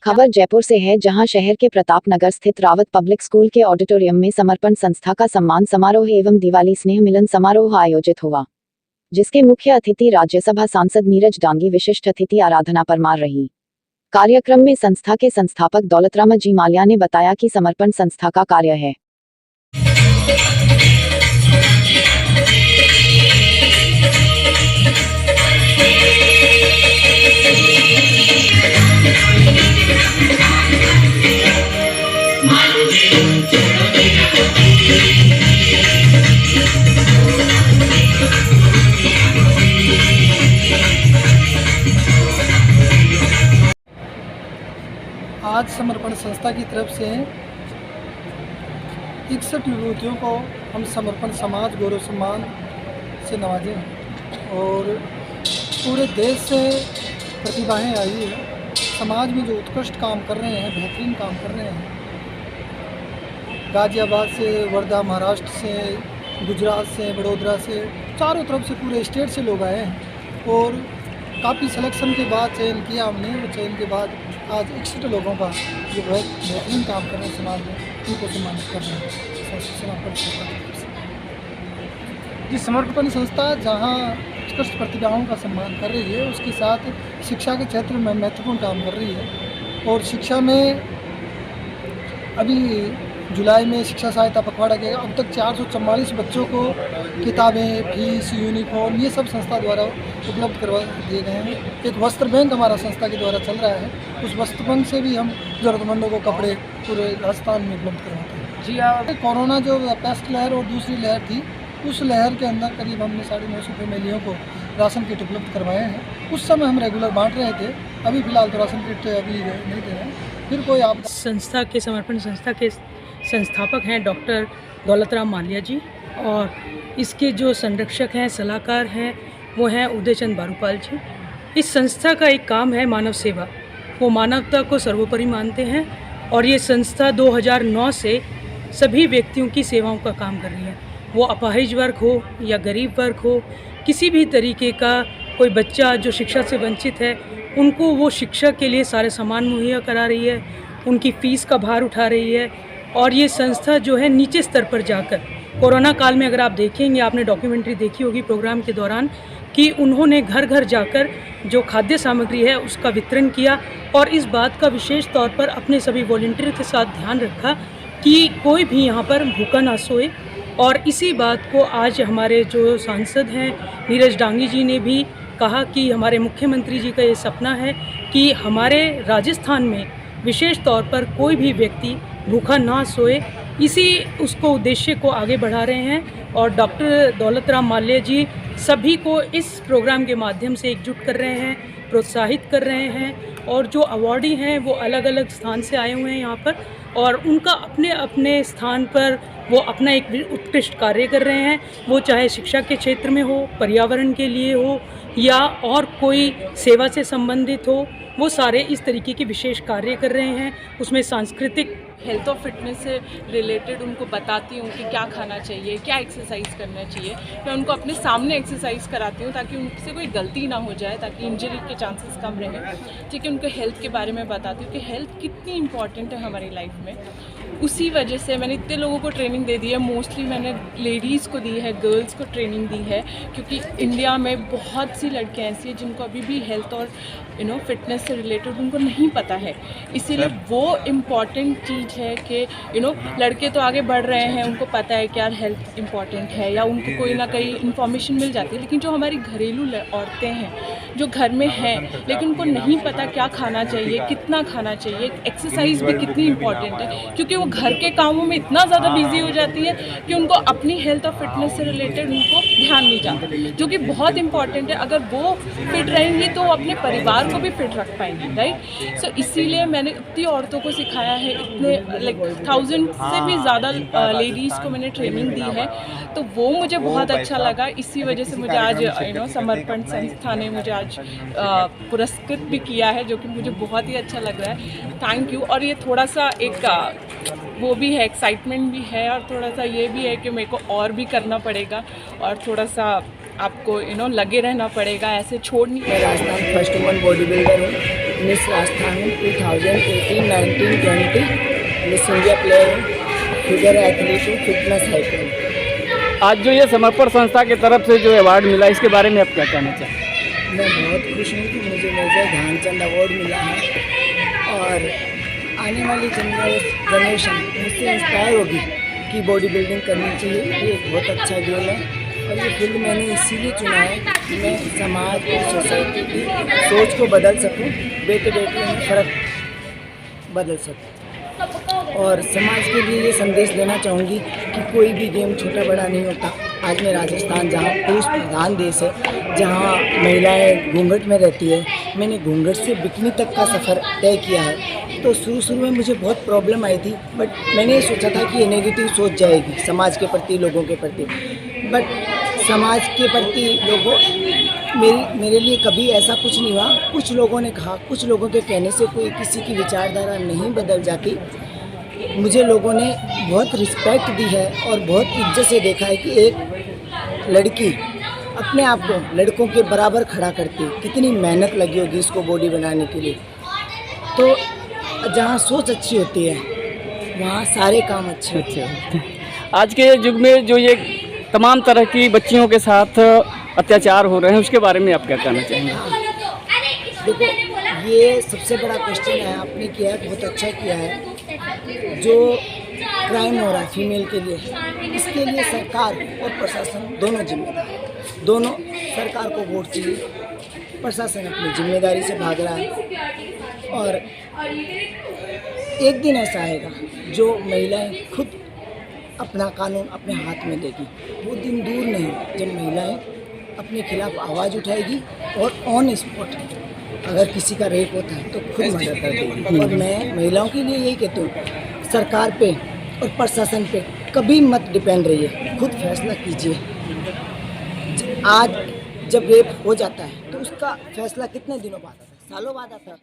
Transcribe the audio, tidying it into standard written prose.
खबर जयपुर से है, जहां शहर के प्रताप नगर स्थित रावत पब्लिक स्कूल के ऑडिटोरियम में समर्पण संस्था का सम्मान समारोह एवं दिवाली स्नेह मिलन समारोह आयोजित हुआ, जिसके मुख्य अतिथि राज्यसभा सांसद नीरज डांगी, विशिष्ट अतिथि आराधना परमार रही। कार्यक्रम में संस्था के संस्थापक दौलतराम जी माल्या ने बताया कि समर्पण संस्था का कार्य है आज समर्पण संस्था की तरफ से 61 युवतियों को हम समर्पण समाज गौरव सम्मान से नवाजे हैं और पूरे देश से प्रतिभाएं आई है। समाज में जो उत्कृष्ट काम कर रहे हैं, बेहतरीन काम कर रहे हैं, गाजियाबाद से, वर्धा महाराष्ट्र से, गुजरात से, वडोदरा से, चारों तरफ से पूरे स्टेट से लोग आए हैं और काफ़ी सिलेक्शन के बाद चयन किया हमने। वो चयन के बाद आज 61 लोगों का जो बहुत बेहतरीन काम कर रहे हैं समाज में, उनको सम्मानित कर रहे हैं समर्पण संस्था। जिस समर्पण संस्था जहां उत्कृष्ट प्रतिभाओं का सम्मान कर रही है, उसके साथ शिक्षा के क्षेत्र में महत्वपूर्ण काम कर रही है। और शिक्षा में अभी जुलाई में शिक्षा सहायता पखवाड़ा के अब तक 444 बच्चों को किताबें, फीस, यूनिफॉर्म ये सब संस्था द्वारा उपलब्ध करवा दिए गए हैं। एक वस्त्र बैंक हमारा संस्था के द्वारा चल रहा है, उस वस्त्र बैंक से भी हम ज़रूरतमंदों को कपड़े पूरे राजस्थान में उपलब्ध करवाते हैं। जी हाँ, कोरोना जो पेस्ट लहर और दूसरी लहर थी, उस लहर के अंदर करीब हमने 950 फैमिलियों को राशन किट उपलब्ध करवाए हैं। उस समय हम रेगुलर बांट रहे थे, अभी फ़िलहाल तो राशन किट अभी नहीं दे रहे हैं। फिर कोई आप संस्था के समर्पण संस्था के संस्थापक हैं डॉक्टर दौलतराम माल्या जी, और इसके जो संरक्षक हैं, सलाहकार हैं, वो हैं उदयचंद बारूपाल जी। इस संस्था का एक काम है मानव सेवा। वो मानवता को सर्वोपरि मानते हैं और ये संस्था 2009 से सभी व्यक्तियों की सेवाओं का काम कर रही है। वो अपाहिज वर्ग हो या गरीब वर्ग हो, किसी भी तरीके का कोई बच्चा जो शिक्षा से वंचित है, उनको वो शिक्षा के लिए सारे सामान मुहैया करा रही है, उनकी फ़ीस का भार उठा रही है। और ये संस्था जो है नीचे स्तर पर जाकर, कोरोना काल में अगर आप देखेंगे, आपने डॉक्यूमेंट्री देखी होगी प्रोग्राम के दौरान, कि उन्होंने घर घर जाकर जो खाद्य सामग्री है उसका वितरण किया और इस बात का विशेष तौर पर अपने सभी वॉलंटियर के साथ ध्यान रखा कि कोई भी यहाँ पर भूखा ना सोए। और इसी बात को आज हमारे जो सांसद हैं नीरज डांगी जी ने भी कहा कि हमारे मुख्यमंत्री जी का ये सपना है कि हमारे राजस्थान में विशेष तौर पर कोई भी व्यक्ति भूखा ना सोए। इसी उसको उद्देश्य को आगे बढ़ा रहे हैं और डॉक्टर दौलतराम माल्या जी सभी को इस प्रोग्राम के माध्यम से एकजुट कर रहे हैं, प्रोत्साहित कर रहे हैं। और जो अवॉर्डी हैं वो अलग अलग स्थान से आए हुए हैं यहाँ पर, और उनका अपने अपने स्थान पर वो अपना एक उत्कृष्ट कार्य कर रहे हैं। वो चाहे शिक्षा के क्षेत्र में हो, पर्यावरण के लिए हो या और कोई सेवा से संबंधित हो, वो सारे इस तरीके के विशेष कार्य कर रहे हैं। उसमें सांस्कृतिक हेल्थ और फिटनेस से रिलेटेड उनको बताती हूँ कि क्या खाना चाहिए, क्या एक्सरसाइज करना चाहिए। मैं उनको अपने सामने एक्सरसाइज कराती हूँ ताकि उनसे कोई गलती ना हो जाए, ताकि इंजरी के चांसेस कम रहे। ठीक है, उनको हेल्थ के बारे में बताती हूँ कि हेल्थ कितनी इंपॉर्टेंट है हमारी लाइफ में। उसी वजह से मैंने इतने लोगों को ट्रेनिंग दे दी है। मोस्टली मैंने लेडीज़ को दी है, गर्ल्स को ट्रेनिंग दी है, क्योंकि इंडिया में बहुत सी लड़कियाँ ऐसी हैं जिनको अभी भी हेल्थ और फिटनेस से रिलेटेड उनको नहीं पता है। इसीलिए वो इम्पॉर्टेंट चीज़ है कि लड़के तो आगे बढ़ रहे हैं, उनको पता है कि यार हेल्थ इम्पॉर्टेंट है या उनको कोई ना कोई इन्फॉर्मेशन मिल जाती है। लेकिन जो हमारी घरेलू औरतें हैं जो घर में हैं, लेकिन उनको नहीं पता क्या खाना चाहिए, कितना खाना चाहिए, एक्सरसाइज भी कितनी इंपॉर्टेंट है, क्योंकि वो घर के कामों में इतना ज़्यादा बिजी हो जाती है कि उनको अपनी हेल्थ और फिटनेस से रिलेटेड उनको ध्यान नहीं जाता, जो कि बहुत इंपॉर्टेंट है। अगर वो फिट रहेंगी तो वो अपने परिवार को भी फिट रख पाएंगी, राइट। सो इसीलिए मैंने इतनी औरतों को सिखाया है, इतने 1000 से भी ज़्यादा लेडीज़ को मैंने ट्रेनिंग दी है, तो वो मुझे बहुत अच्छा लगा। इसी वजह से मुझे आज समर्पण संस्था ने मुझे आज पुरस्कृत भी किया है, जो कि मुझे बहुत ही अच्छा लग रहा है। Thank you. और ये थोड़ा सा एक वो भी है, एक्साइटमेंट भी है, और थोड़ा सा ये भी है कि मेरे को और भी करना पड़ेगा और थोड़ा सा आपको लगे रहना पड़ेगा, ऐसे छोड़ नहीं। मैं Rajasthan first woman body builder हूँ। Miss Rajasthan 2018, 19, 20 miss India player, figure athlete हूँ, फिटनेस आइकन। आज जो ये समर्पण संस्था की तरफ से जो अवार्ड मिला, इसके बारे में आप क्या कहना चाहेंगे? मैं बहुत खुश हूँ कि मुझे मेजर ध्यानचंद अवार्ड मिला है और आने वाली जनरेशन मुझसे इंस्पायर होगी कि बॉडी बिल्डिंग करनी चाहिए। ये एक बहुत अच्छा गेम है और ये फील्ड मैंने इसीलिए चुना है कि मैं समाज और सोसाइटी की सोच को बदल सकूं, बेटे बेटियों में फ़र्क बदल सकूं और समाज के लिए ये संदेश देना चाहूँगी कि कोई भी गेम छोटा बड़ा नहीं होता। आज मैं राजस्थान, जहाँ पुरुष प्रधान देश है, जहाँ महिलाएं घूंघट में रहती है, मैंने घूंघट से बिकनी तक का सफ़र तय किया है। तो शुरू में मुझे बहुत प्रॉब्लम आई थी, बट मैंने ये सोचा था कि ये नेगेटिव सोच जाएगी समाज के प्रति, लोगों के प्रति, बट समाज के प्रति मेरे लिए कभी ऐसा कुछ नहीं हुआ। कुछ लोगों ने कहा, कुछ लोगों के कहने से कोई किसी की विचारधारा नहीं बदल जाती। मुझे लोगों ने बहुत रिस्पेक्ट दी है और बहुत इज्जत से देखा है कि एक लड़की अपने आप को लड़कों के बराबर खड़ा करती है। कितनी मेहनत लगी होगी इसको बॉडी बनाने के लिए। तो जहाँ सोच अच्छी होती है वहाँ सारे काम अच्छे होते हैं। आज के युग में जो ये तमाम तरह की बच्चियों के साथ अत्याचार हो रहे हैं, उसके बारे में आप क्या कहना चाहेंगे? देखो, ये सबसे बड़ा क्वेश्चन है आपने किया है, बहुत अच्छा किया है। जो क्राइम हो रहा है फीमेल के लिए, इसके लिए सरकार और प्रशासन दोनों जिम्मेदार है। दोनों, सरकार को वोट चाहिए, प्रशासन अपनी जिम्मेदारी से भाग रहा है और एक दिन ऐसा आएगा जो महिलाएं खुद अपना कानून अपने हाथ में लेगी। वो दिन दूर नहीं जब महिलाएं अपने खिलाफ आवाज़ उठाएगी और ऑन स्पॉट अगर किसी का रेप होता है तो खुद मर्डर कर देगी। और मैं महिलाओं के लिए यही कहती हूँ, सरकार पे और प्रशासन पे कभी मत डिपेंड रहिए, खुद फैसला कीजिए। आज जब रेप हो जाता है तो उसका फैसला कितने दिनों बाद आता है? सालों बाद आता है।